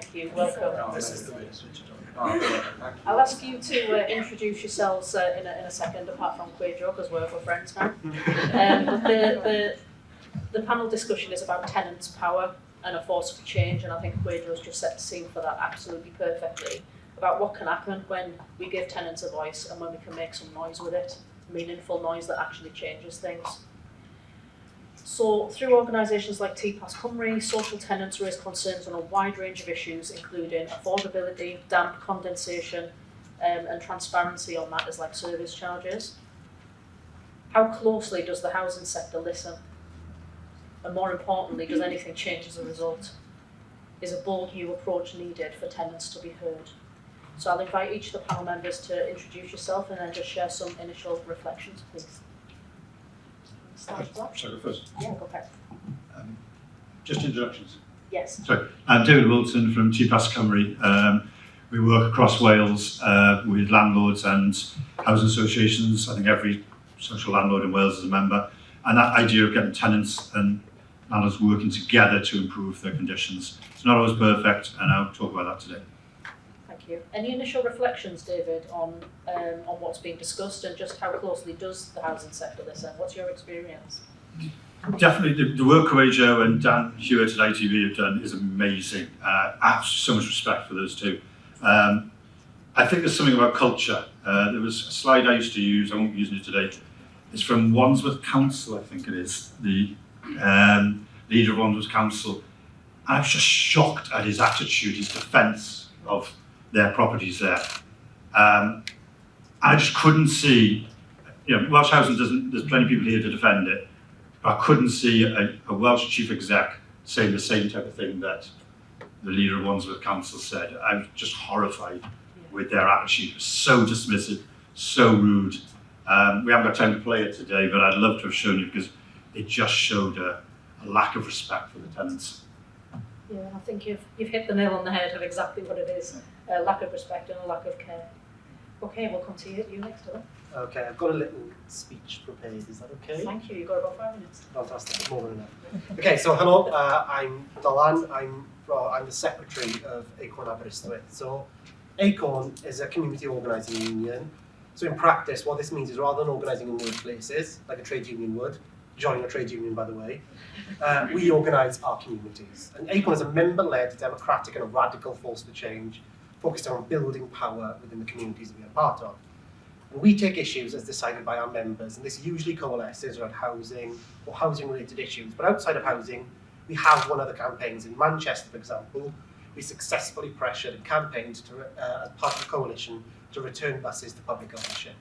Thank you. Welcome. This is the way to switch it on. I'll ask you to introduce yourselves in a second, apart from Kwajo, because we're friends now. But the panel discussion is about tenants' power and a force for change, and I think Kwajo's just set the scene for that absolutely perfectly, about what can happen when we give tenants a voice and when we can make some noise with it, meaningful noise that actually changes things. So through organisations like TPAS Cymru, social tenants raise concerns on a wide range of issues, including affordability, damp, condensation, and transparency on matters like service charges. How closely does the housing sector listen? And more importantly, does anything change as a result? Is a bold new approach needed for tenants to be heard? So I'll invite each of the panel members to introduce yourself and then just share some initial reflections, please. Shall I go first? Yeah, go ahead. Just introductions. Yes. Sorry, I'm David Wilton from TPAS Cymru. We work across Wales with landlords and housing associations. I think every social landlord in Wales is a member. And that idea of getting tenants and landlords working together to improve their conditions. It's not always perfect, and I'll talk about that today. Thank you. Any initial reflections, David, on what's being discussed and just how closely does the housing sector listen? What's your experience? Definitely, the work Kwajo and Dan Hewitt at ITV have done is amazing. I have so much respect for those two. I think there's something about culture. There was a slide I used to use, I won't be using it today. It's from Wandsworth Council, I think it is, the leader of Wandsworth Council. I was just shocked at his attitude, his defence of their properties there. I just couldn't see, Welsh Housing doesn't, there's plenty of people here to defend it, but I couldn't see a Welsh chief exec saying the same type of thing that the leader of Wandsworth Council said. I was just horrified with their attitude. It was so dismissive, so rude. We haven't got time to play it today, but I'd love to have shown you because it just showed a lack of respect for the tenants. Yeah, I think you've hit the nail on the head of exactly what it is. A lack of respect and a lack of care. Okay, we'll come to you next, Dylan. Okay, I've got a little speech prepared, is that okay? Thank you, you've got about 5 minutes. Fantastic, more than enough. Okay, so hello, I'm Dylan, I'm the secretary of Acorn Aberystwyth. So Acorn is a community organising union. So in practice, what this means is rather than organising in workplaces, like a trade union would, joining a trade union by the way, we organise our communities. And Acorn is a member-led, democratic and a radical force for change, focused on building power within the communities that we are part of. And we take issues as decided by our members, and this usually coalesces around housing or housing-related issues. But outside of housing, we have won other campaigns. In Manchester, for example, we successfully pressured and campaigned as part of the coalition to return buses to public ownership.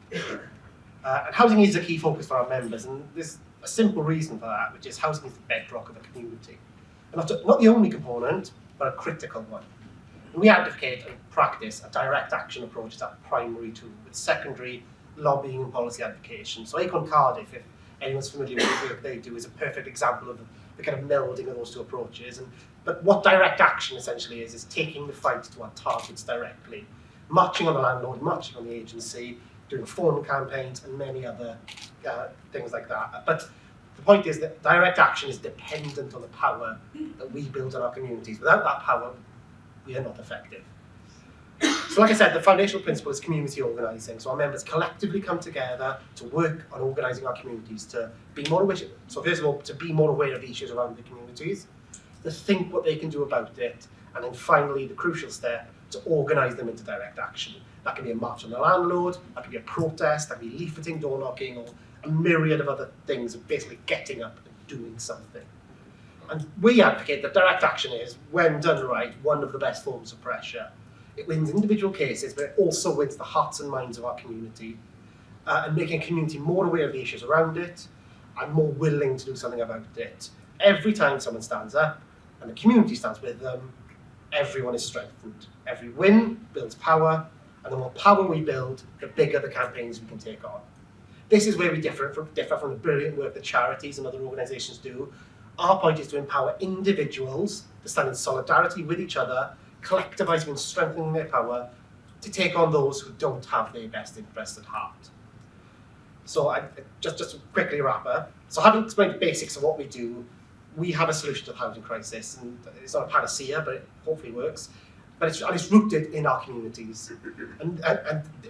And housing is a key focus for our members, and there's a simple reason for that, which is housing is the bedrock of a community. And not the only component, but a critical one. And we advocate and practice a direct action approach as our primary tool, with secondary lobbying and policy advocation. So Acorn Cardiff, if anyone's familiar with the work they do, is a perfect example of the kind of melding of those two approaches. But what direct action essentially is taking the fight to our targets directly, marching on the landlord, marching on the agency, doing phone campaigns and many other things like that. But the point is that direct action is dependent on the power that we build in our communities. Without that power, we are not effective. So like I said, the foundational principle is community organising. So our members collectively come together to work on organising our communities, to be more aware, so first of all, to be more aware of the issues around the communities, to think what they can do about it, and then finally, the crucial step, to organise them into direct action. That can be a march on the landlord, that can be a protest, that can be leafleting, door knocking, or a myriad of other things of basically getting up and doing something. And we advocate that direct action is, when done right, one of the best forms of pressure. It wins individual cases, but it also wins the hearts and minds of our community, and making a community more aware of the issues around it, and more willing to do something about it. Every time someone stands up, and the community stands with them, everyone is strengthened. Every win builds power, and the more power we build, the bigger the campaigns we can take on. This is where we differ from the brilliant work that charities and other organisations do. Our point is to empower individuals to stand in solidarity with each other, collectivising and strengthening their power to take on those who don't have their best interests at heart. So just to quickly wrap up, so having explained the basics of what we do, we have a solution to the housing crisis, and it's not a panacea, but it hopefully works. but it's rooted in our communities. And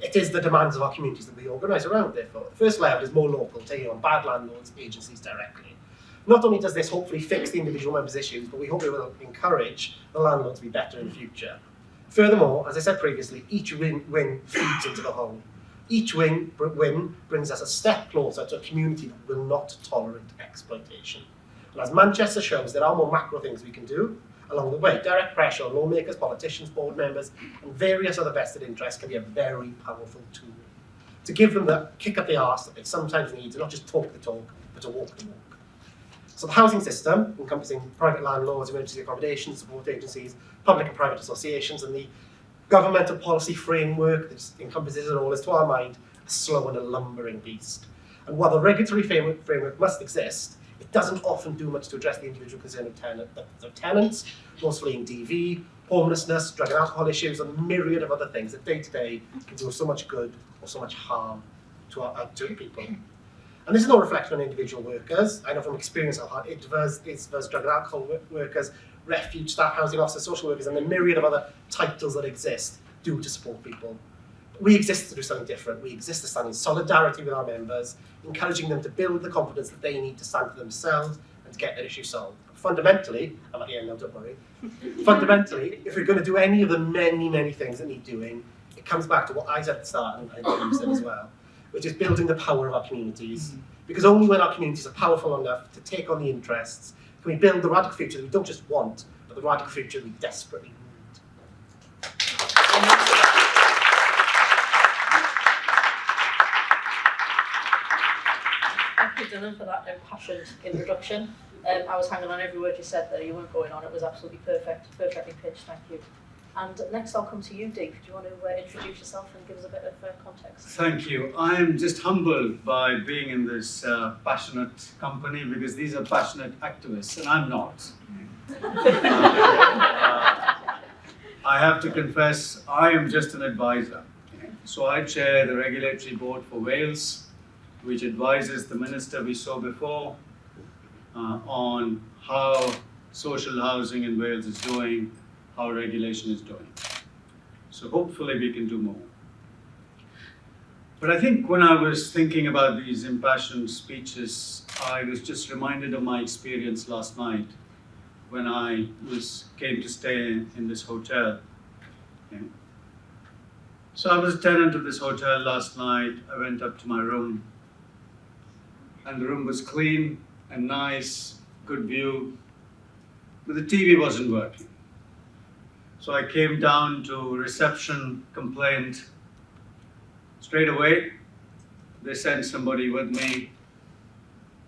it is the demands of our communities that we organise around, therefore. The first level is more local, taking on bad landlords, agencies directly. Not only does this hopefully fix the individual members' issues, but we hope it will encourage the landlord to be better in the future. Furthermore, as I said previously, each win feeds into the whole. Each win brings us a step closer to a community that will not tolerate exploitation. And as Manchester shows, there are more macro things we can do along the way. Direct pressure on lawmakers, politicians, board members, and various other vested interests can be a very powerful tool to give them the kick up the arse that they sometimes need to not just talk the talk, but to walk the walk. So the housing system, encompassing private landlords, emergency accommodation, support agencies, public and private associations, and the governmental policy framework that encompasses it all, is, to our mind, a slow and a lumbering beast. And while the regulatory framework must exist, it doesn't often do much to address the individual concern of tenants, those fleeing DV, homelessness, drug and alcohol issues, and a myriad of other things that day to day can do so much good or so much harm to people. And this is no reflection on individual workers. I know from experience how hard it is for drug and alcohol workers, refuge staff, housing officers, social workers, and the myriad of other titles that exist do to support people. But we exist to do something different. We exist to stand in solidarity with our members, encouraging them to build the confidence that they need to stand for themselves and to get their issue solved. But fundamentally, I'm at the end now, don't worry. Fundamentally, if we're going to do any of the many, many things that need doing, it comes back to what I said at the start, and I think you said as well, which is building the power of our communities. Because only when our communities are powerful enough to take on the interests can we build the radical future that we don't just want, but the radical future we desperately need. Thank you, Dylan, for that impassioned introduction. I was hanging on every word you said there. You weren't going on. It was absolutely perfect, perfectly pitched. Thank you. And next I'll come to you, Dave. Do you want to introduce yourself and give us a bit of context? Thank you. I am just humbled by being in this passionate company, because these are passionate activists and I'm not. I have to confess, I am just an advisor. So I chair the regulatory board for Wales, which advises the minister we saw before on how social housing in Wales is doing, how regulation is doing. So hopefully we can do more. But I think when I was thinking about these impassioned speeches, I was just reminded of my experience last night when I came to stay in this hotel. Okay. So I was a tenant of this hotel last night. I went up to my room, and the room was clean and nice, good view, but the TV wasn't working. So I came down to reception, complaint. Straight away, they sent somebody with me,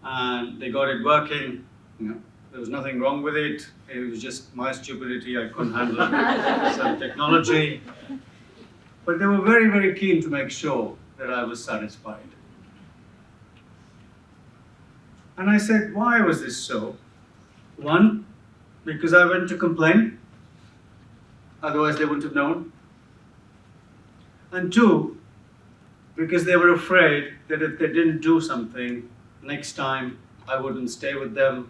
and they got it working. There was nothing wrong with it. It was just my stupidity. I couldn't handle some technology. But they were very, very keen to make sure that I was satisfied. And I said, why was this so? One, because I went to complain. Otherwise they wouldn't have known. And two, because they were afraid that if they didn't do something, next time I wouldn't stay with them.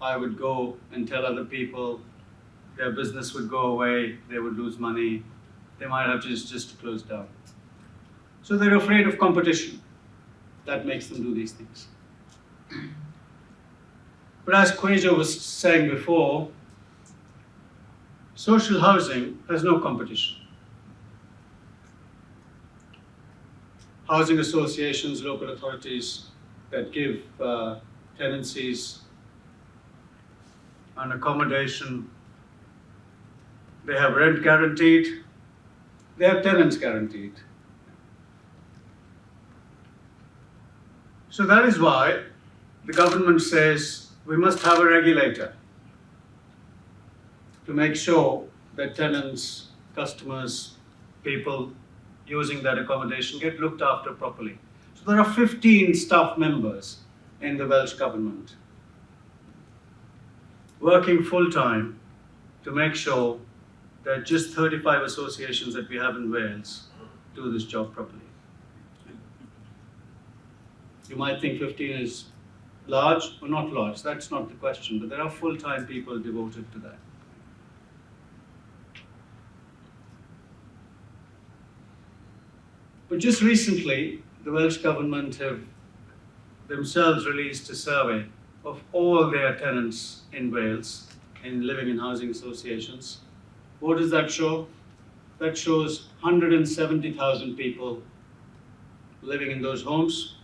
I would go and tell other people, their business would go away, they would lose money, they might have just close down. So they're afraid of competition. That makes them do these things. But as Kwajo was saying before, social housing has no competition. Housing associations, local authorities that give tenancies and accommodation, they have rent guaranteed, they have tenants guaranteed. So that is why the government says we must have a regulator to make sure that tenants, customers, people using that accommodation get looked after properly. So there are 15 staff members in the Welsh government working full-time to make sure that just 35 associations that we have in Wales do this job properly. You might think 15 is large or not large, that's not the question, but there are full-time people devoted to that. But just recently, the Welsh Government have themselves released a survey of all their tenants in Wales in living in housing associations. What does that show? That shows 170,000 people living in those homes.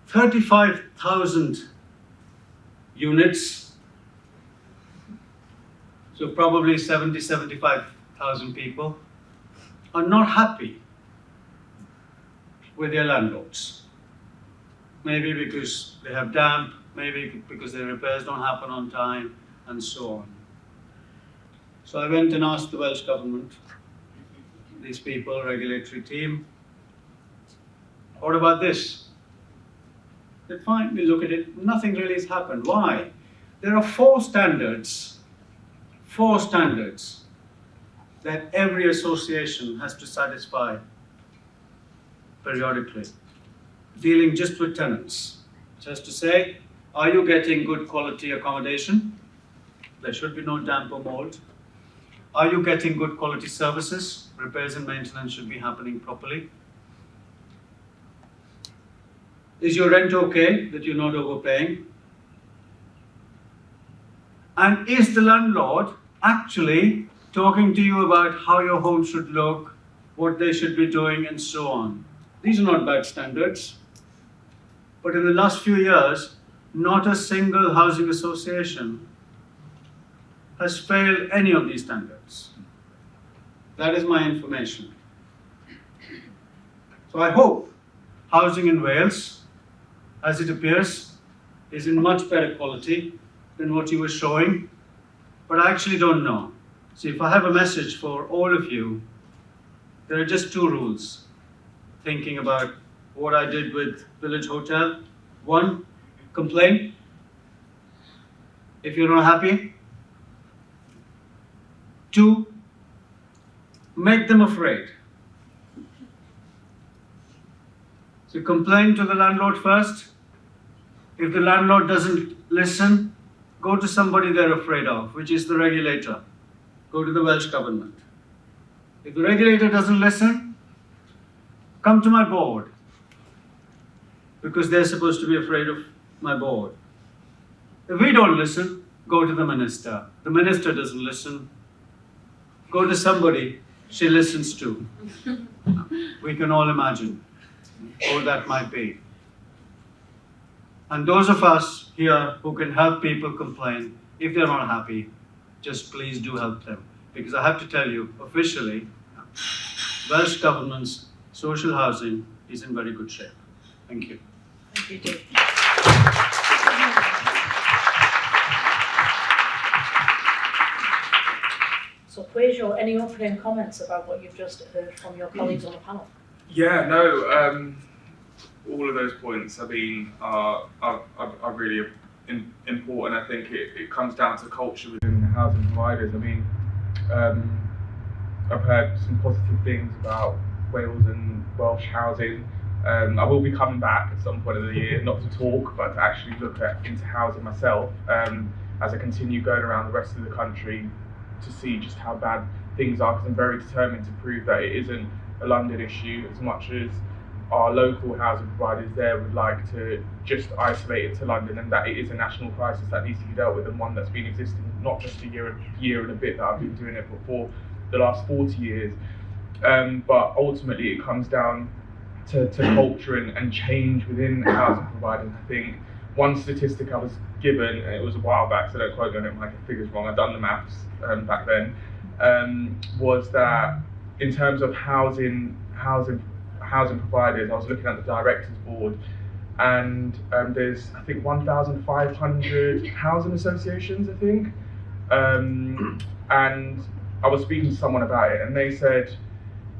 35,000 units, so probably 75,000 people are not happy with their landlords. Maybe because they have damp, maybe because their repairs don't happen on time, and so on. So I went and asked the Welsh Government, these people, regulatory team, what about this? They said, fine, we look at it, nothing really has happened. Why? There are four standards that every association has to satisfy periodically, dealing just with tenants. It has to say, are you getting good quality accommodation? There should be no damp or mold. Are you getting good quality services? Repairs and maintenance should be happening properly. Is your rent okay, that you're not overpaying? And is the landlord actually talking to you about how your home should look, what they should be doing, and so on? These are not bad standards. But in the last few years, not a single housing association has failed any of these standards. That is my information. So I hope housing in Wales, as it appears, is in much better quality than what you were showing, but I actually don't know. So if I have a message for all of you, there are just two rules, thinking about what I did with Village Hotel. One, complain if you're not happy. Two, make them afraid. So complain to the landlord first. If the landlord doesn't listen, go to somebody they're afraid of, which is the regulator. Go to the Welsh Government. If the regulator doesn't listen, come to my board, because they're supposed to be afraid of my board. If we don't listen, go to the minister. The minister doesn't listen, go to somebody she listens to. We can all imagine who that might be. And those of us here who can help people complain, if they're not happy, just please do help them. Because I have to tell you, officially, Welsh Government's social housing is in very good shape. Thank you. Thank you, Dave. So Kwajo, any opening comments about what you've just heard from your colleagues on the panel? Yeah, no, all of those points, I mean, are really important. I think it comes down to culture within the housing providers. I mean, I've heard some positive things about Wales and Welsh housing. I will be coming back at some point of the year, not to talk, but to actually look into housing myself, as I continue going around the rest of the country to see just how bad things are, because I'm very determined to prove that it isn't a London issue, as much as our local housing providers there would like to just isolate it to London, and that it is a national crisis that needs to be dealt with, and one that's been existing not just a year and a bit that I've been doing it for the last 40 years. But ultimately it comes down to culture and change within housing providers. I think one statistic I was given, and it was a while back, so don't quote me on it, I get figures wrong, I've done the maths back then, was that in terms of housing providers, I was looking at the directors board, and there's I think 1,500 housing associations, I think, and I was speaking to someone about it, and they said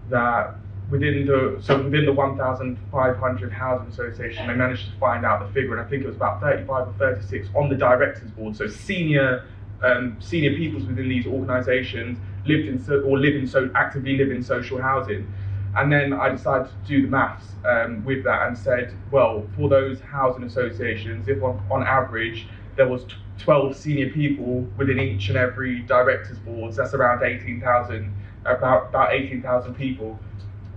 that within the 1,500 housing association, they managed to find out the figure, and I think it was about 35 or 36 on the directors board. So senior peoples within these organisations actively live in social housing. And then I decided to do the maths with that and said, well, for those housing associations, if on average there was 12 senior people within each and every directors boards, that's around 18,000 about 18,000 people,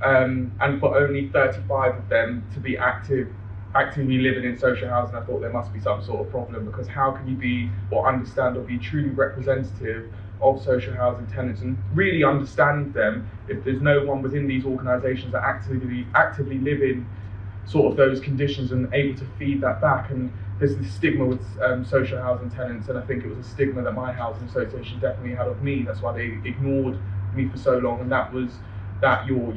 and for only 35 of them to be actively living in social housing. I thought there must be some sort of problem, because how can you be or understand or be truly representative of social housing tenants and really understand them if there's no one within these organisations that actively live in sort of those conditions and able to feed that back? And there's this stigma with social housing tenants, and I think it was a stigma that my housing association definitely had of me. That's why they ignored me for so long, and that was that your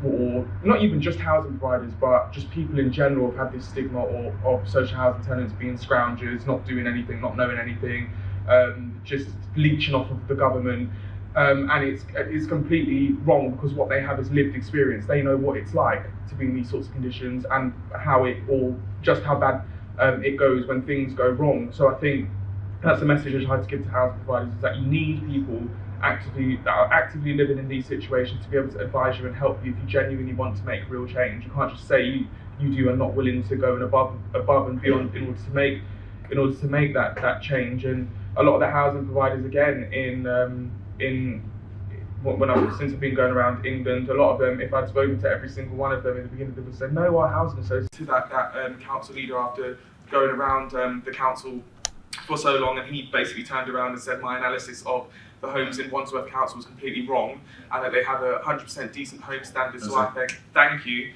or not even just housing providers, but just people in general have had this stigma of social housing tenants being scroungers, not doing anything, not knowing anything, just leeching off of the government, and it's completely wrong, because what they have is lived experience. They know what it's like to be in these sorts of conditions and how bad it goes when things go wrong. So I think that's the message I tried to give to housing providers, is that you need people that are actively living in these situations to be able to advise you and help you if you genuinely want to make real change. You can't just say you do and not willing to go and above and beyond in order to make that change. And a lot of the housing providers, again, since I've been going around England, a lot of them, if I'd spoken to every single one of them in the beginning, they would say, no, our housing association, to that council leader after going around the council for so long, and he basically turned around and said my analysis of the homes in Wandsworth Council was completely wrong, and that they have a 100% decent home standard. So I think, thank you,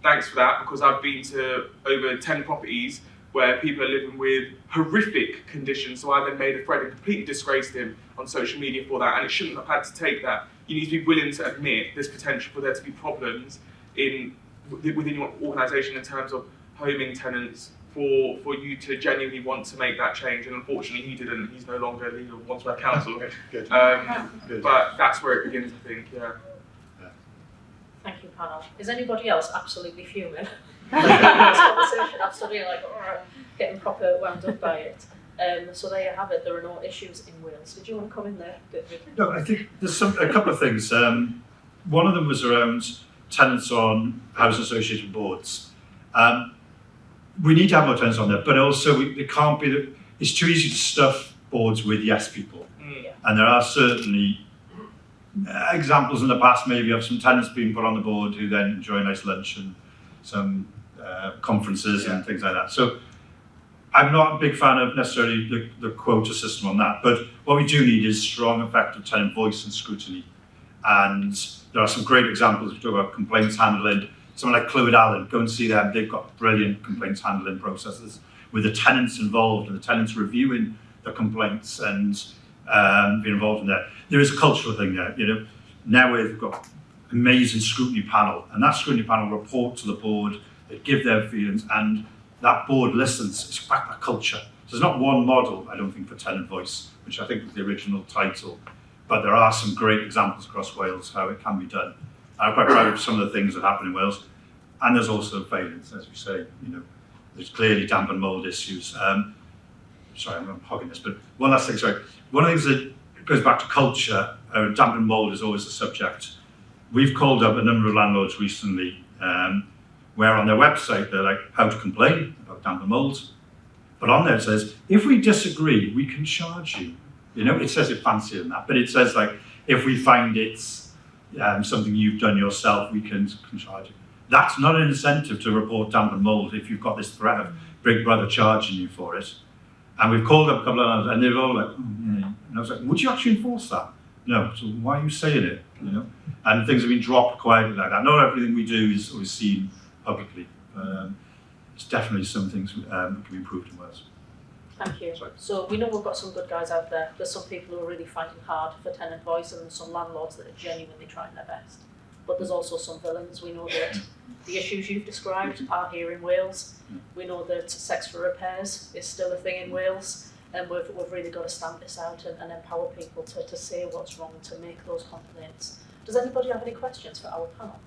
thanks for that, because I've been to over 10 properties where people are living with horrific conditions. So I then made a thread and completely disgraced him on social media for that, and it shouldn't have had to take that. You need to be willing to admit there's potential for there to be problems within your organisation in terms of homing tenants, for you to genuinely want to make that change. And unfortunately he didn't. He's no longer leader of Wandsworth Council. Good. But that's where it begins, I think. Yeah. Thank you, panel. Is anybody else absolutely fuming? This conversation, I'm suddenly like, getting proper wound up by it. So there you have it. There are no issues in Wales. Did you want to come in there, David? No, I think there's a couple of things. One of them was around tenants on housing association boards. We need to have more tenants on there, but also it can't be it's too easy to stuff boards with yes people. Yeah. And there are certainly examples in the past, maybe, of some tenants being put on the board who then enjoy a nice lunch and some conferences and things like that. So I'm not a big fan of necessarily the quota system on that, but what we do need is strong, effective tenant voice and scrutiny. And there are some great examples. We talk about complaints handling. Someone like Clwyd Allen, go and see them. They've got brilliant complaints handling processes with the tenants involved and the tenants reviewing the complaints and being involved in that. There is a cultural thing there. Now we've got amazing scrutiny panel, and that scrutiny panel report to the board. They give their feelings, and that board listens. It's back that culture. So there's not one model, I don't think, for tenant voice, which I think was the original title, but there are some great examples across Wales how it can be done. I'm quite proud of some of the things that happen in Wales, and there's also failings, as we say. There's clearly damp and mould issues. Sorry, I'm hogging this, but one last thing. Sorry, one of the things that goes back to culture. Damp and mould is always a subject. We've called up a number of landlords recently, where on their website they're like, how to complain about damp and mould, but on there it says, if we disagree, we can charge you. It says it fancier than that, but it says like, if we find it's something you've done yourself, we can charge you. That's not an incentive to report damp and mould if you've got this threat of Big Brother charging you for it. And we've called up a couple of others, and they're all like, And I was like, would you actually enforce that? No, so why are you saying it? And things have been dropped quietly like that. Not everything we do is always seen publicly. It's definitely some things that can be improved in Wales. Thank you. Sorry. So we know we've got some good guys out there. There's some people who are really fighting hard for tenant voice, and there's some landlords that are genuinely trying their best. But there's also some villains. We know that the issues you've described are here in Wales. We know that sex for repairs is still a thing in Wales, and we've really got to stamp this out and empower people to say what's wrong, to make those complaints. Does anybody have any questions for our panel?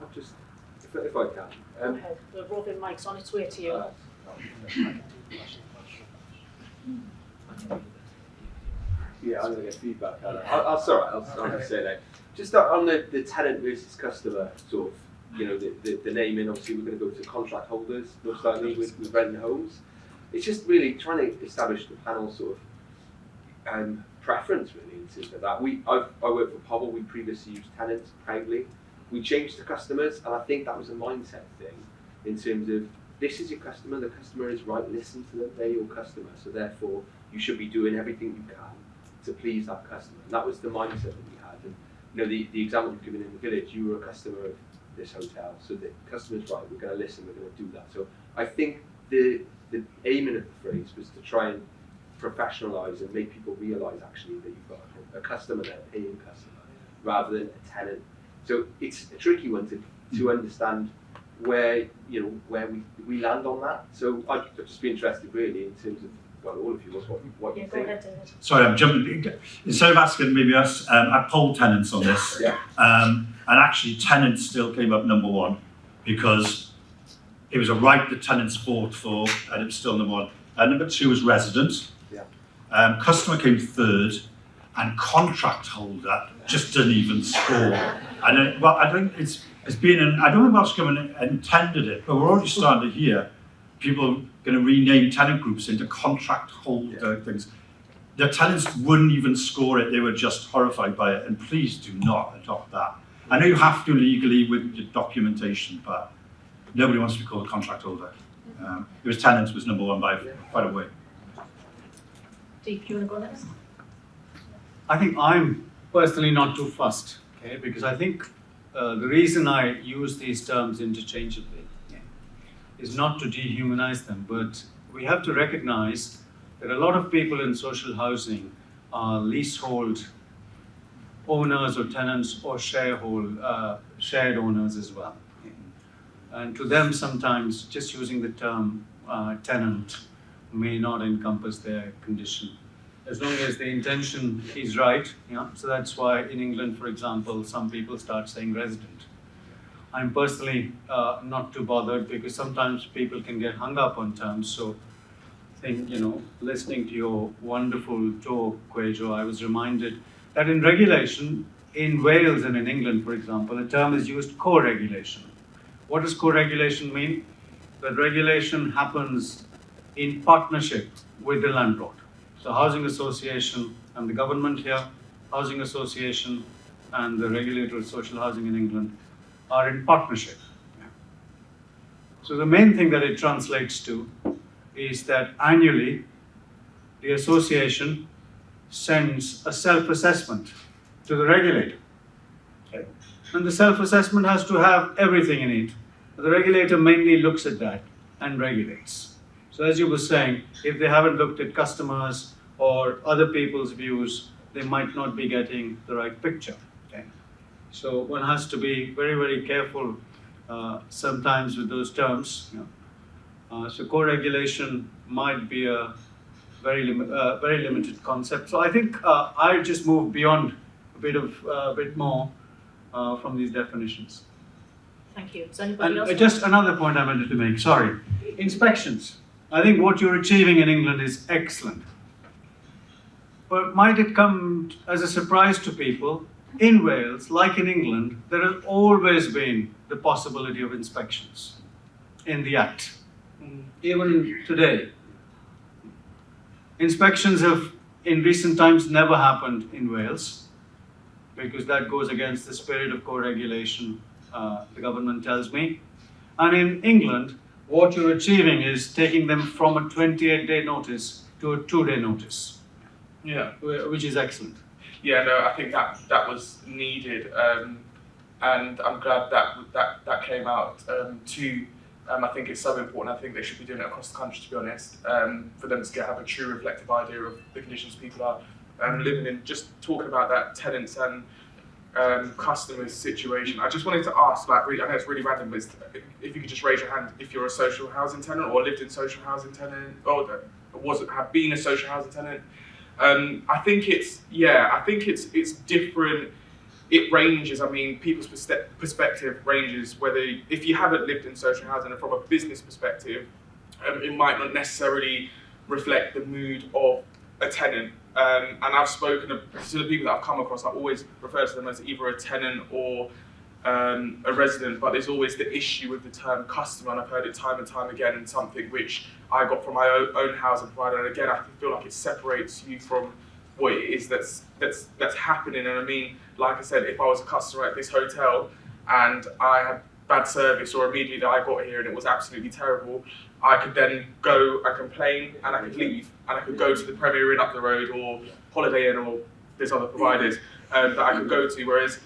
I'll just, if I can. Go ahead. The roving mic's on its way to you. Yeah, I'm going to get feedback. That's all right, I'll just say that. Just on the tenant versus customer sort of, the naming, obviously we're going to go to contract holders, most likely with renting homes. It's just really trying to establish the panel sort of preference, really. in terms of that. I work for Pobble, we previously used Tenants proudly. We changed to customers, and I think that was a mindset thing in terms of this is your customer, the customer is right, listen to them, they're your customer, so therefore you should be doing everything you can to please that customer. And that was the mindset that we had. And you know, the example you've given in the village, you were a customer of this hotel, so the customer's right, we're going to listen, we're going to do that. So I think the aiming of the phrase was to try and professionalise and make people realise actually that you've got a customer there, a paying customer, rather than a tenant. So it's a tricky one to understand where we land on that. So I'd just be interested really in terms of, well, all of you, what you think. Ahead, David. Sorry, I'm jumping. Instead of asking maybe us, I polled Tenants on this. Yeah. And actually Tenants still came up number one because it was a right that Tenants fought for, and it was still number one. Number two was resident. Yeah. Customer came third, and contract holder just didn't even score. And I think it's been I don't know what's government intended it, but we're already starting to hear people going to rename tenant groups into contract holder things. The tenants wouldn't even score it, they were just horrified by it, and please do not adopt that. I know you have to legally with your documentation, but nobody wants to be called a contract holder. It was Tenants was number one by quite a way. Deep, do you want to go next? I think I'm personally not too fussed, okay, because I think the reason I use these terms interchangeably is not to dehumanize them, but we have to recognize that a lot of people in social housing are leasehold owners or tenants or shared owners as well. And to them, sometimes just using the term tenant may not encompass their condition, as long as the intention is right. Yeah? So that's why in England, for example, some people start saying resident. I'm personally not too bothered because sometimes people can get hung up on terms. So I think, listening to your wonderful talk, Kwajo, I was reminded that in regulation, in Wales and in England, for example, a term is used co-regulation. What does co-regulation mean? That regulation happens in partnership with the landlord. So housing association and the government here, housing association and the regulator of social housing in England are in partnership. So the main thing that it translates to is that annually the association sends a self-assessment to the regulator. Okay. And the self-assessment has to have everything in it. The regulator mainly looks at that and regulates. So as you were saying, if they haven't looked at customers or other people's views, they might not be getting the right picture. Okay. So one has to be very, very careful sometimes with those terms. So co-regulation might be a very limited concept. So I think I just move beyond a bit more from these definitions. Thank you. Does anybody else? And just another point I wanted to make, sorry. Inspections. I think what you're achieving in England is excellent. But might it come as a surprise to people, in Wales, like in England, there has always been the possibility of inspections in the Act. Even today. Inspections have, in recent times, never happened in Wales, because that goes against the spirit of co-regulation, the government tells me. And in England, what you're achieving is taking them from a 28-day notice to a 2-day notice. Yeah. Which is excellent. Yeah, no, I think that was needed, and I'm glad that came out too. I think it's so important. I think they should be doing it across the country, to be honest, for them to have a true reflective idea of the conditions people are living in. Just talking about that tenants and customers situation, I just wanted to ask, I know it's really random, but if you could just raise your hand if you're a social housing tenant or lived in social housing tenant, or have been a social housing tenant. I think it's different. It ranges. I mean, people's perspective ranges. Whether if you haven't lived in social housing, and from a business perspective, it might not necessarily reflect the mood of a tenant. And I've spoken to the people that I've come across. I always refer to them as either a tenant or a resident. But there's always the issue with the term customer, and I've heard it time and time again. And something which I got from my own housing provider. And again, I feel like it separates you from what it is that's happening. And I mean, like I said, if I was a customer at this hotel and I had bad service, or immediately that I got here and it was absolutely terrible, I could then go and complain and I could leave and I could go to the Premier Inn up the road or Holiday Inn, or there's other providers that I could go to. Whereas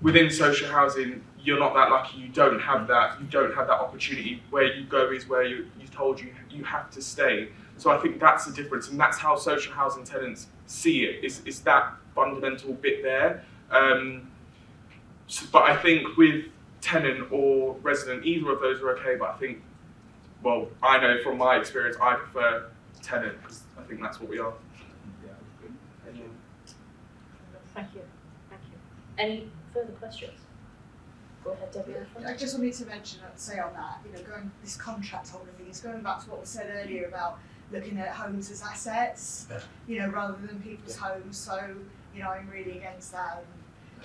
within social housing, you're not that lucky. You don't have that opportunity. Where you go is where you're told you have to stay. So I think that's the difference, and that's how social housing tenants see it. Is that fundamental bit there? But I think with tenant or resident, either of those are okay. But I think, well, I know from my experience, I prefer tenant because I think that's what we are. Thank you. Any further questions? Go ahead, Debbie. I just wanted to say on that, going this contract holder thing is going back to what was said earlier about looking at homes as assets, rather than people's homes. So, I'm really against that,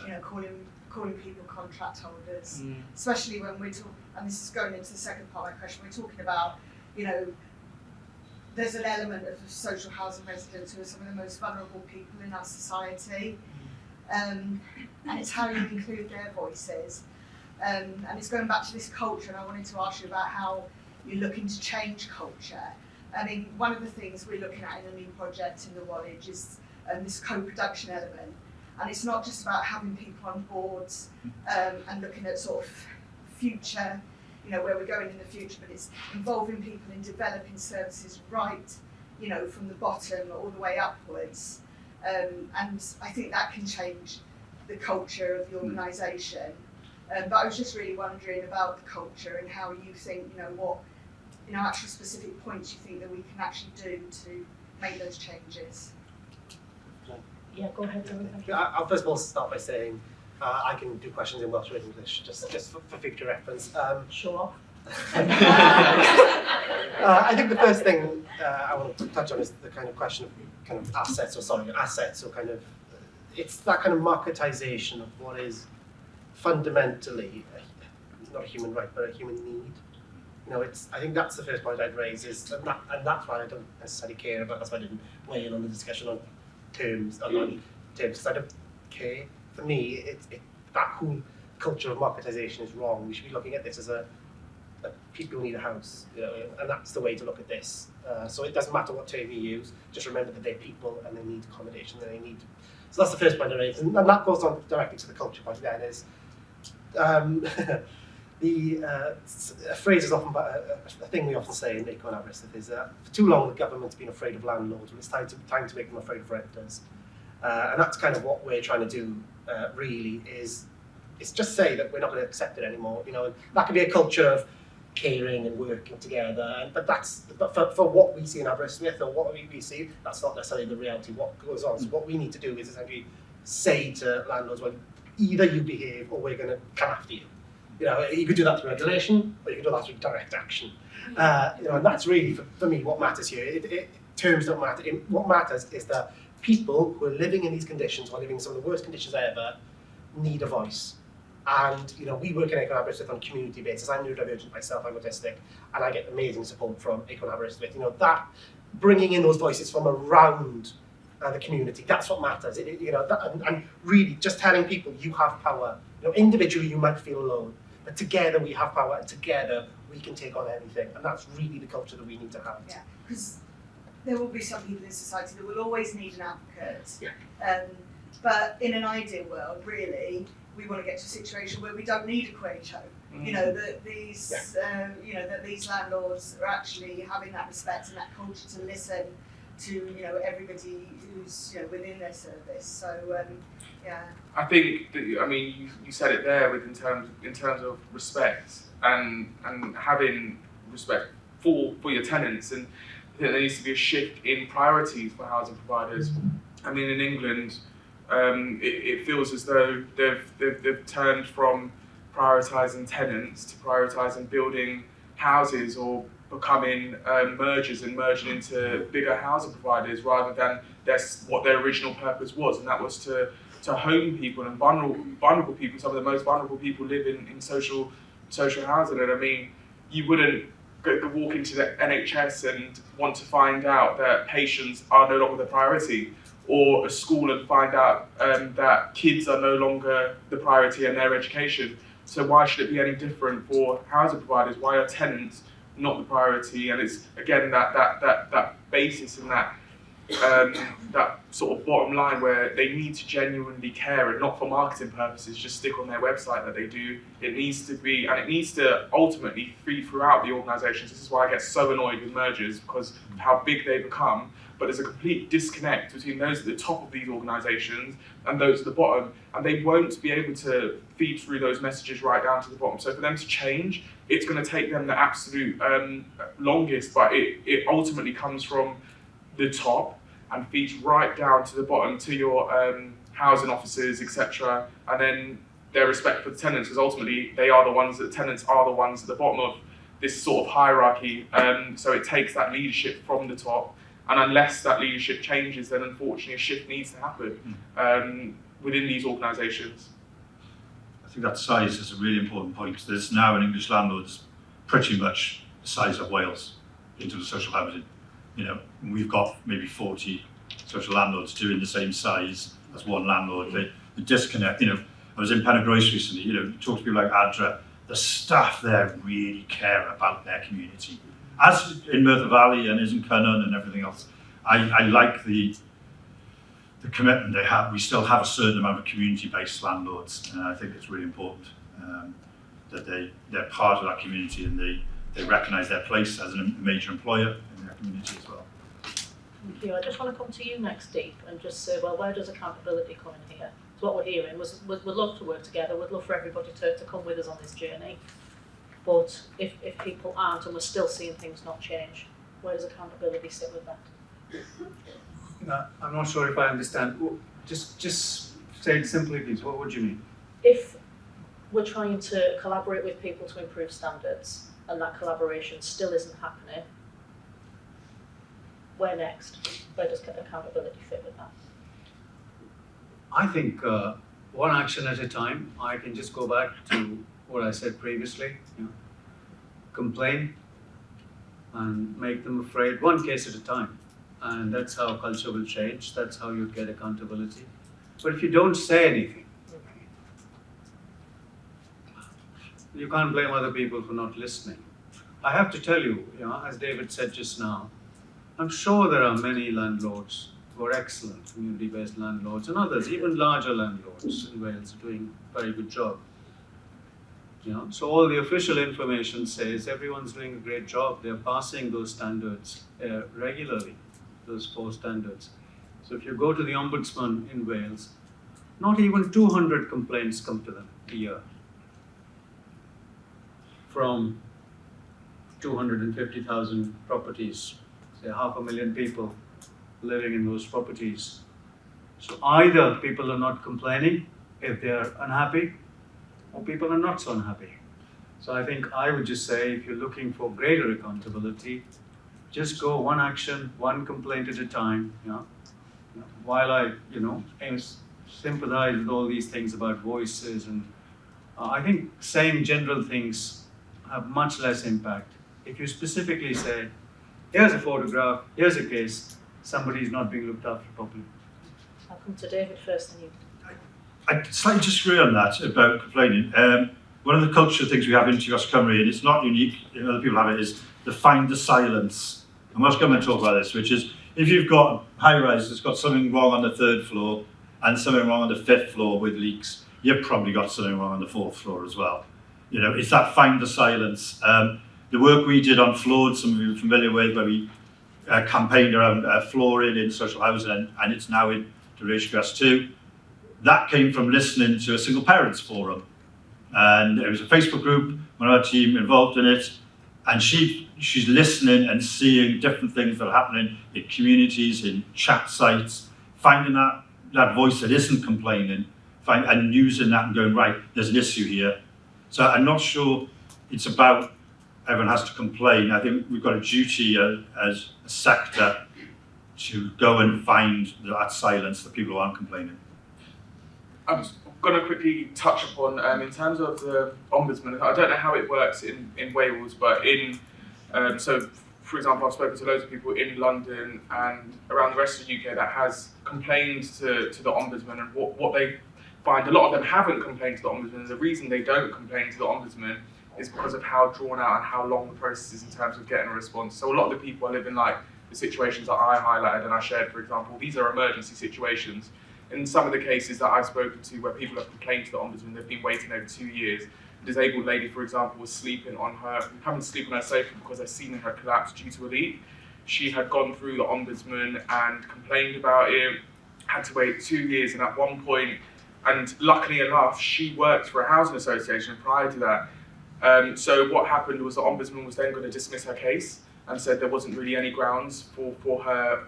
and calling people contract holders, especially when we're talking. And this is going into the second part of my question. We're talking about, there's an element of social housing residents who are some of the most vulnerable people in our society, and it's how you include their voices. And it's going back to this culture, and I wanted to ask you about how you're looking to change culture. I mean, one of the things we're looking at in a new project in the Wallich is this co-production element. And it's not just about having people on boards and looking at sort of future, where we're going in the future, but it's involving people in developing services right, from the bottom all the way upwards. And I think that can change the culture of the organisation. But I was just really wondering about the culture and how you think, what, actual specific points you think that we can actually do to make those changes. Yeah, go ahead, Debbie. Thank you. I'll first of all start by saying I can do questions in Welsh or English, just for future reference. Sure. I think the first thing I want to touch on is the kind of question of assets, or kind of, it's that kind of marketisation of what is fundamentally not a human right, but a human need. I think that's the first point I'd raise, and that's why I don't necessarily care about. That's why I didn't weigh in on the discussion on terms, because I don't care. For me, that whole culture of marketisation is wrong. We should be looking at this as a people need a house, and that's the way to look at this. So it doesn't matter what term you use. Just remember that they're people and they need accommodation. And they need. So that's the first point I raised, and that goes on directly to the culture point. Then is. The phrase is often a thing we often say in Acorn Aberystwyth is that for too long the government's been afraid of landlords, and it's time to make them afraid of renters. And that's kind of what we're trying to do. Really, is just say that we're not going to accept it anymore. That could be a culture of caring and working together. But for what we see in Aberystwyth, or what we see, that's not necessarily the reality. What goes on. So what we need to do is essentially say to landlords, well, either you behave or we're going to come after you. You could do that through regulation, or you could do that through direct action. And that's really, for me, what matters here. Terms don't matter. What matters is that people who are living in these conditions, or living in some of the worst conditions ever, need a voice. And we work in Acorn Aberystwyth on a community basis. I'm neurodivergent myself, I'm autistic, and I get amazing support from Acorn Aberystwyth. That bringing in those voices from around the community, that's what matters. And really just telling people you have power. Individually you might feel alone, but together we have power, and together we can take on anything. And that's really the culture that we need to have. Yeah, because there will be some people in society that will always need an advocate. Yeah. But in an ideal world, really, we want to get to a situation where we don't need a Kwajo. That these landlords are actually having that respect and that culture to listen to everybody who's within their service. So yeah. I think that, you said it there in terms of respect and having respect for your tenants, and I think there needs to be a shift in priorities for housing providers. In England, it feels as though they've turned from prioritising tenants to prioritising building houses, or becoming mergers and merging into bigger housing providers, rather than what their original purpose was, and that was to home people and vulnerable people. Some of the most vulnerable people live in social housing, and you wouldn't walk into the NHS and want to find out that patients are no longer the priority, or a school and find out that kids are no longer the priority in their education. So why should it be any different for housing providers? Why are tenants not the priority? And it's again that basis and that sort of bottom line where they need to genuinely care and not for marketing purposes just stick on their website that they do. It needs to be, and it needs to ultimately feed throughout the organisations. This is why I get so annoyed with mergers, because of how big they become. But there's a complete disconnect between those at the top of these organisations and those at the bottom, and they won't be able to feed through those messages right down to the bottom. So for them to change, it's going to take them the absolute longest, but it ultimately comes from the top and feeds right down to the bottom to your housing officers, etc. And then their respect for the tenants, because ultimately they are the ones that tenants are the ones at the bottom of this sort of hierarchy. So it takes that leadership from the top. And unless that leadership changes, then unfortunately a shift needs to happen within these organisations. I think that size is a really important point. There's now an English landlord that's pretty much the size of Wales in terms of social housing. You know, we've got maybe 40 social landlords doing the same size as one landlord. The disconnect, you know, I was in Pennergroes recently, you know, talked to people like Adra, the staff there really care about their community. As in Merthyr Valley and as in Cynnon and everything else, I like the commitment they have. We still have a certain amount of community-based landlords, and I think it's really important that they're part of that community and they recognise their place as a major employer in their community as well. Thank you. I just want to come to you next, Deep, and just say, well, where does accountability come in here? So what we're hearing was we'd love to work together, we'd love for everybody to come with us on this journey. But if people aren't and we're still seeing things not change, where does accountability sit with that? No, I'm not sure if I understand. Just say it simply, please. What would you mean? If we're trying to collaborate with people to improve standards and that collaboration still isn't happening, where next? Where does accountability fit with that? I think one action at a time. I can just go back to what I said previously. You know, complain and make them afraid, one case at a time. And that's how culture will change. That's how you get accountability. But if you don't say anything, you can't blame other people for not listening. I have to tell you, you know, as David said just now, I'm sure there are many landlords who are excellent, community-based landlords, and others, even larger landlords in Wales, are doing a very good job. You know, so all the official information says everyone's doing a great job. They're passing those standards regularly, those 4 standards. So if you go to the Ombudsman in Wales, not even 200 complaints come to them a year from 250,000 properties, say 500,000 people living in those properties. So either people are not complaining if they're unhappy, or people are not so unhappy. So I think I would just say, if you're looking for greater accountability, just go one action, one complaint at a time. You know? While I, sympathize with all these things about voices, and I think saying general things have much less impact. If you specifically say, here's a photograph, here's a case, somebody's not being looked after properly. I'll come to David first and you. I slightly disagree on that about complaining. One of the cultural things we have in TPAS Cymru, and it's not unique, other people have it, is the find the silence. And Welsh Government talk about this, which is if you've got a high-rise that's got something wrong on the 3rd floor and something wrong on the 5th floor with leaks, you've probably got something wrong on the 4th floor as well. You know, it's that find the silence. The work we did on floored, some of you are familiar with, where we campaigned around flooring in social housing, and it's now in Duration Grass 2. That came from listening to a single parents forum. And it was a Facebook group, one of our team involved in it, and she's listening and seeing different things that are happening in communities, in chat sites, finding that voice that isn't complaining, and using that and going, right, there's an issue here. So I'm not sure it's about everyone has to complain. I think we've got a duty as a sector to go and find that silence, the people who aren't complaining. I'm going to quickly touch upon, in terms of the Ombudsman, I don't know how it works in Wales, but so for example, I've spoken to loads of people in London and around the rest of the UK that has complained to the Ombudsman, and what they find, a lot of them haven't complained to the Ombudsman, and the reason they don't complain to the Ombudsman is because of how drawn out and how long the process is in terms of getting a response. So a lot of the people are living like the situations that I highlighted and I shared, for example. These are emergency situations. In some of the cases that I've spoken to where people have complained to the Ombudsman, they've been waiting over 2 years. A disabled lady, for example, was having to sleep on her sofa because her ceiling had collapsed due to a leak. She had gone through the Ombudsman and complained about it, had to wait 2 years, and at one point, and luckily enough, she worked for a housing association prior to that. So what happened was the Ombudsman was then going to dismiss her case and said there wasn't really any grounds for her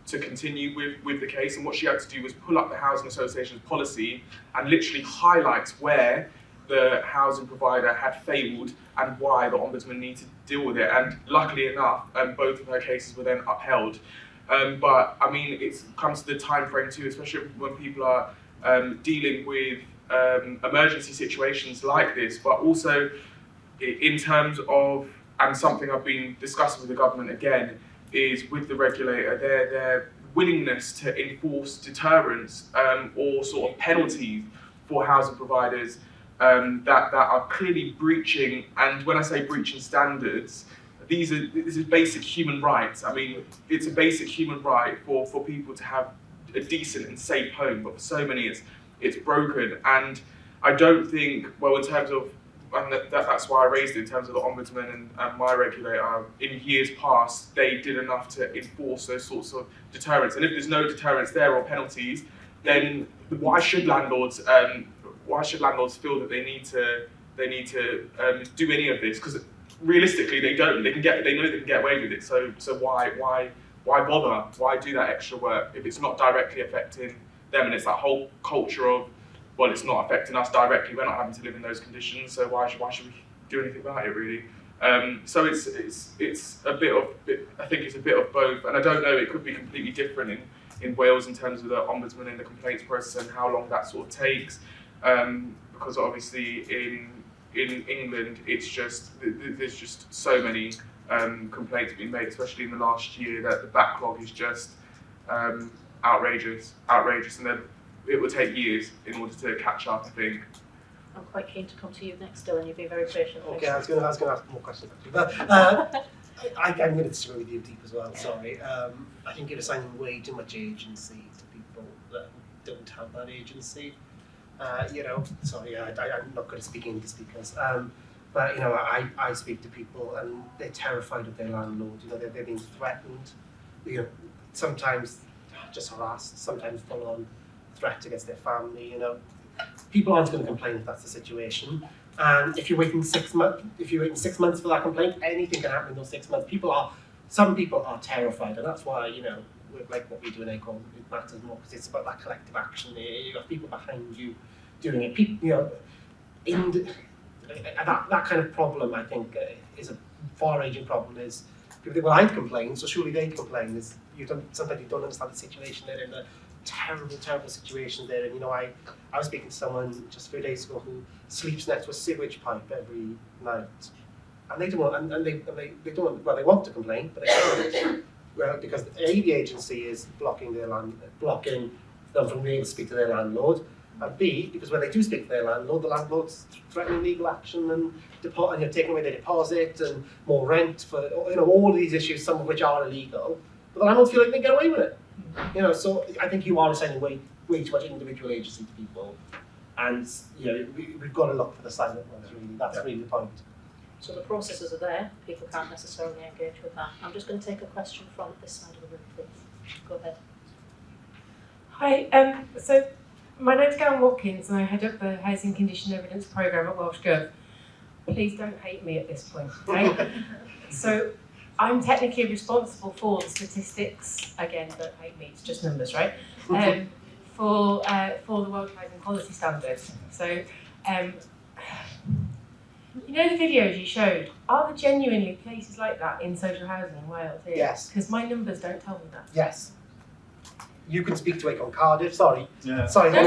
to continue with the case, and what she had to do was pull up the housing association's policy and literally highlight where the housing provider had failed and why the Ombudsman needed to deal with it. And luckily enough, both of her cases were then upheld. But I mean, it comes to the time frame too, especially when people are dealing with emergency situations like this, but also in terms of, and something I've been discussing with the government again, is with the regulator, their willingness to enforce deterrents or sort of penalties for housing providers that are clearly breaching, and when I say breaching standards, this is basic human rights. I mean, it's a basic human right for people to have a decent and safe home, but for so many it's broken. And I don't think, well, in terms of, and that's why I raised it, in terms of the Ombudsman and my regulator, in years past, they did enough to enforce those sorts of deterrents. And if there's no deterrents there or penalties, then why should landlords feel that they need to do any of this? Because realistically, they don't. They know they can get away with it. So why bother? Why do that extra work if it's not directly affecting them? And it's that whole culture of, well, it's not affecting us directly. We're not having to live in those conditions. So why should we do anything about it, really? So it's a bit of. I think it's a bit of both. And I don't know. It could be completely different in Wales in terms of the Ombudsman and the complaints process and how long that sort of takes. Because obviously in England, it's just there's just so many complaints being made, especially in the last year, that the backlog is just outrageous, and it will take years in order to catch up, I think. I'm quite keen to come to you next, Dylan. You've been very patient. Okay, I was going to ask more questions actually, but I'm going to disagree with you, Deep, as well. Sorry, I think you're assigning way too much agency to people that don't have that agency. Sorry, I'm not good at speaking to speakers. But I speak to people and they're terrified of their landlord. They're being threatened. Sometimes just harassed, sometimes full-on threat against their family. People aren't going to complain if that's the situation. And if you're waiting 6 months, for that complaint, anything can happen in those 6 months. Some people are terrified, and that's why like what we do in Acorn, it matters more because it's about that collective action. You have people behind you doing it. People, that kind of problem, I think, is a far-ranging problem. Is people think, well, I'd complain, so surely they'd complain. Sometimes you don't understand the situation. They're in a terrible, terrible situation there. And I was speaking to someone just a few days ago who sleeps next to a sewage pipe every night, and they don't want, they don't. Well, they want to complain, but they can't. Well, because the agency is blocking them from being able to speak to their landlord, and B, because when they do speak to their landlord, the landlord's threatening legal action and taking away their deposit and more rent for all of these issues, some of which are illegal. But the landlords feel like they can get away with it. So I think you are assigning way too much individual agency to people, and we've got to look for the silent ones. Really, that's really the point. So the processes are there, people can't necessarily engage with that. I'm just going to take a question from this side of the room, please. Go ahead. Hi, so my name's Watkins and I head up the Housing Condition Evidence Programme at Welsh Gov. Please don't hate me at this point, okay? So I'm technically responsible for the statistics, again, don't hate me, it's just numbers, right? For the World Housing Quality Standards. So, the videos you showed, are there genuinely places like that in social housing in Wales? Yes. Because my numbers don't tell me that. Yes. You can speak to Acorn Cardiff, sorry. Yeah. Sorry. No,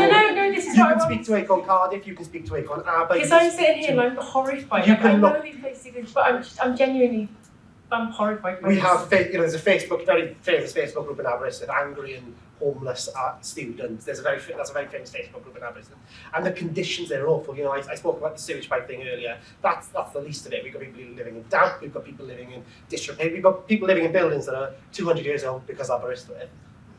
this is you what can speak to Acorn Cardiff, you can speak to Acorn Aber. Because I'm sitting here and I'm horrified. I know these places exist, but I'm genuinely I'm horrified by We this. have, there's a very famous Facebook group in Aberystwyth, Angry and Homeless Students. That's a very famous Facebook group in Aberystwyth. And the conditions, they're awful. You know, I spoke about the sewage pipe thing earlier. That's the least of it. We've got people living in damp, we've got people living in disrepair, we've got people living in buildings that are 200 years old because of Aberystwyth.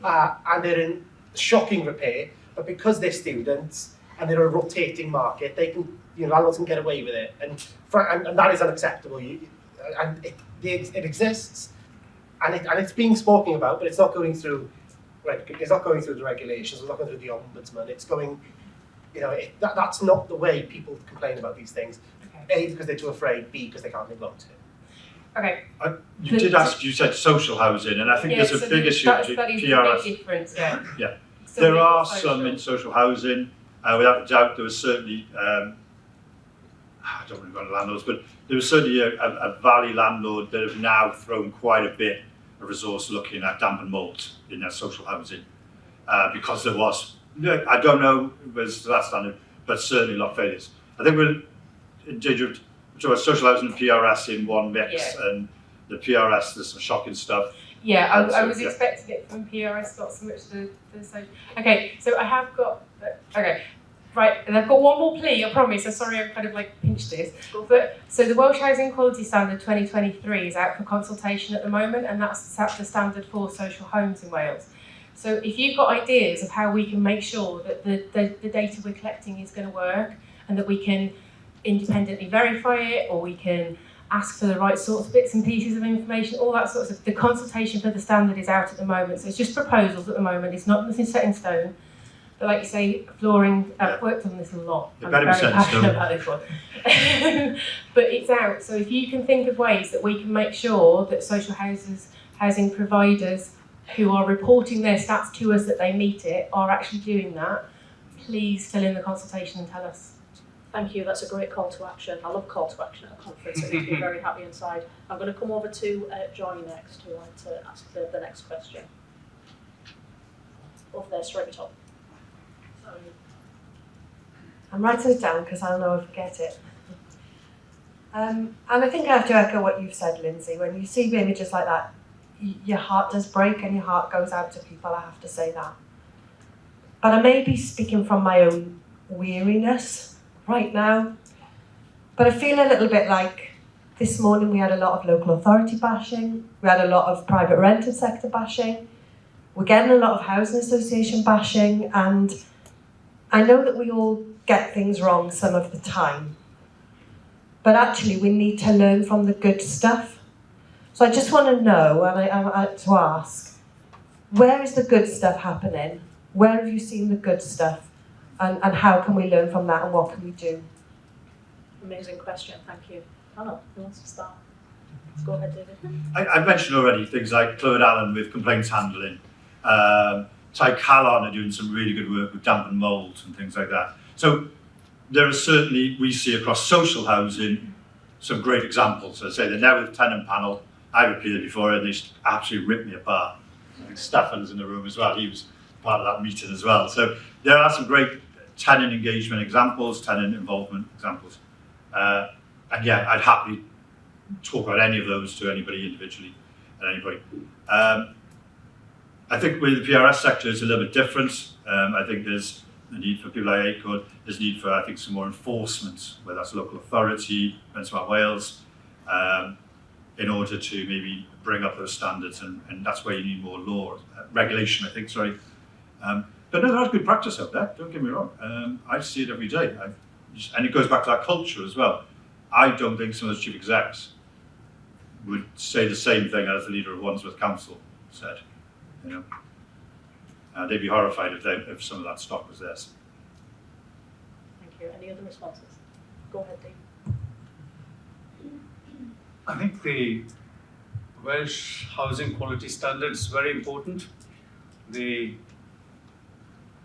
And they're in shocking repair, but because they're students and they're a rotating market, they can, landlords can get away with it. And that is unacceptable. It exists, and it's being spoken about, but it's not going through. It's not going through the regulations. It's not going through the ombudsman. It's going. That's not the way people complain about these things. Okay. A, because they're too afraid. B, because they can't live long term. Okay. You said social housing, and I think there's a big issue with that is PRS. a big difference, yeah. Yeah. So There we- are social. some in social housing. Without a doubt, there was certainly, I don't want to go on landlords, but there was certainly a valley landlord that have now thrown quite a bit of resource looking at damp and mould in their social housing, because there was, I don't know if it was to that standard, but certainly a lot of failures. I think we're in danger of social housing and PRS in one mix, and the PRS, there's some shocking stuff. Yeah, I was Yeah. expecting it from PRS, not so much the social. Okay, so I have got, right, and I've got one more plea, I promise. I'm sorry I've kind of pinched this. But so the Welsh Housing Quality Standard 2023 is out for consultation at the moment, and that's the standard for social homes in Wales. So if you've got ideas of how we can make sure that the data we're collecting is going to work, and that we can independently verify it, or we can ask for the right sorts of bits and pieces of information, all that sort of stuff. The consultation for the standard is out at the moment, so it's just proposals at the moment. It's not nothing set in stone. But like you say, flooring, I've worked on this a lot. It I'm better be very set in passionate stone. about this one. But it's out, so if you can think of ways that we can make sure that social housing providers who are reporting their stats to us that they meet it are actually doing that, please fill in the consultation and tell us. Thank you, that's a great call to action. I love call to action at a conference, it makes me very happy inside. I'm going to come over to Joy next, who would like to ask the next question. Over there, straight at the top. Sorry. I'm writing it down because I'll know I forget it. And I think I have to echo what you've said, Lindsay. When you see images like that, your heart does break and your heart goes out to people, I have to say that. But I may be speaking from my own weariness right now, but I feel a little bit like this morning we had a lot of local authority bashing, we had a lot of private rented sector bashing, we're getting a lot of housing association bashing, and I know that we all get things wrong some of the time, but actually we need to learn from the good stuff. So I just want to know, and I to ask, where is the good stuff happening? Where have you seen the good stuff? And how can we learn from that, and what can we do? Amazing question, thank you. Hannah, who wants to start? Go ahead, David. I've mentioned already things like Clywyd Allen with complaints handling. Ty Calon are doing some really good work with damp and mould and things like that. So there are certainly, we see across social housing, some great examples. I say the Newydd Tenant panel, I've appeared before and they absolutely ripped me apart. I think Stefan's in the room as well, he was part of that meeting as well. So there are some great tenant engagement examples, tenant involvement examples. And yeah, I'd happily talk about any of those to anybody individually at any point. I think with the PRS sector it's a little bit different. I think there's a need for people like Acorn, there's a need for I think some more enforcement, whether that's local authority, Pennsylvania Wales, in order to maybe bring up those standards, and that's where you need more law, regulation I think, sorry. But no, there's good practice out there, don't get me wrong. I see it every day. And it goes back to that culture as well. I don't think some of those chief execs would say the same thing as the leader of Wandsworth Council said. You know, they'd be horrified if some of that stock was theirs. Thank you. Any other responses? Go ahead, Dave. I think the Welsh housing quality standard is very important. The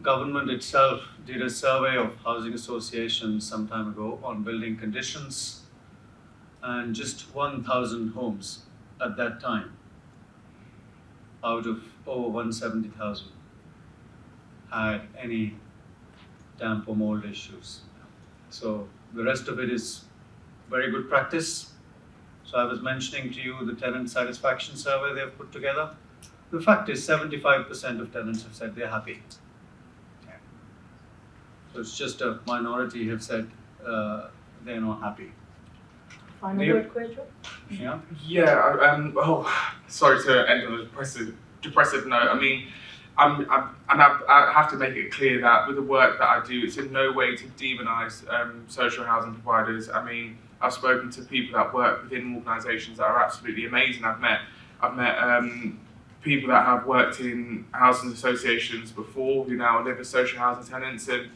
government itself did a survey of housing associations some time ago on building conditions, and just 1,000 homes at that time out of over 170,000 had any damp or mold issues. So the rest of it is very good practice, So I was mentioning to you the tenant satisfaction survey they've put together. The fact is 75% of tenants have said they're happy. Okay. So it's just a minority have said they're not happy. Final Yeah. word, Kwajo? Yeah. Yeah, sorry to end on a depressive note. I mean, I have to make it clear that with the work that I do, it's in no way to demonise social housing providers. I mean, I've spoken to people that work within organisations that are absolutely amazing. I've met people that have worked in housing associations before who now live as social housing tenants, and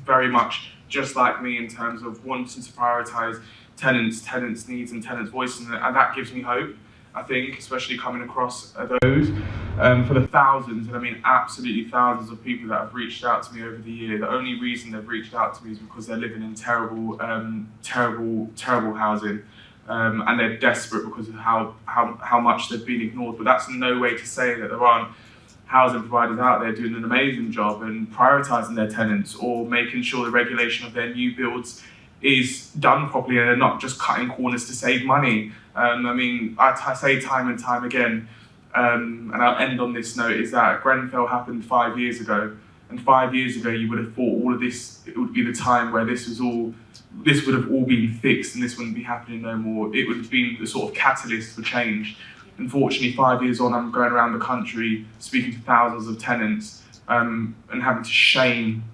very much just like me in terms of wanting to prioritise tenants' needs and tenants' voices, and that gives me hope, I think, especially coming across those. For the thousands, and I mean absolutely thousands of people that have reached out to me over the year, the only reason they've reached out to me is because they're living in terrible housing, and they're desperate because of how much they've been ignored. But that's in no way to say that there aren't housing providers out there doing an amazing job and prioritising their tenants, or making sure the regulation of their new builds is done properly and they're not just cutting corners to save money. I mean, I say time and time again, and I'll end on this note, is that Grenfell happened 5 years ago, and 5 years ago you would have thought all of this, it would be the time where this would have all been fixed and this wouldn't be happening no more. It would have been the sort of catalyst for change. Unfortunately, 5 years on, I'm going around the country speaking to thousands of tenants, and having to shame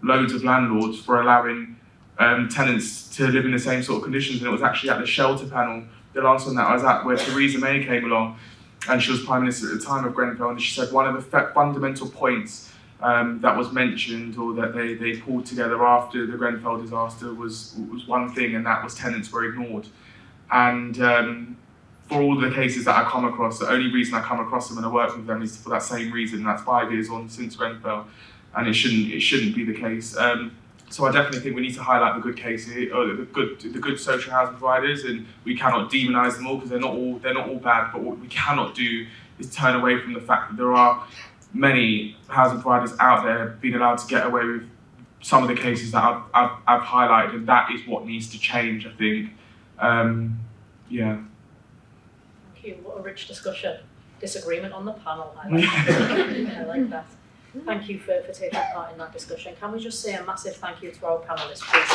loads of landlords for allowing tenants to live in the same sort of conditions. And it was actually at the shelter panel, the last one that I was at, where Theresa May came along, and she was Prime Minister at the time of Grenfell, and she said one of the fundamental points that was mentioned, or that they pulled together after the Grenfell disaster, was one thing, and that was tenants were ignored. And for all the cases that I come across, the only reason I come across them and I work with them is for that same reason. That's 5 years on since Grenfell, and it shouldn't be the case. So I definitely think we need to highlight the good cases, or the good social housing providers, and we cannot demonise them all, because they're not all bad. But what we cannot do is turn away from the fact that there are many housing providers out there being allowed to get away with some of the cases that I've highlighted, and that is what needs to change, I think. Yeah. Thank you. What a rich discussion. Disagreement on the panel. I like that. I like that. Thank you for taking part in that discussion. Can we just say a massive thank you to our panellists, please?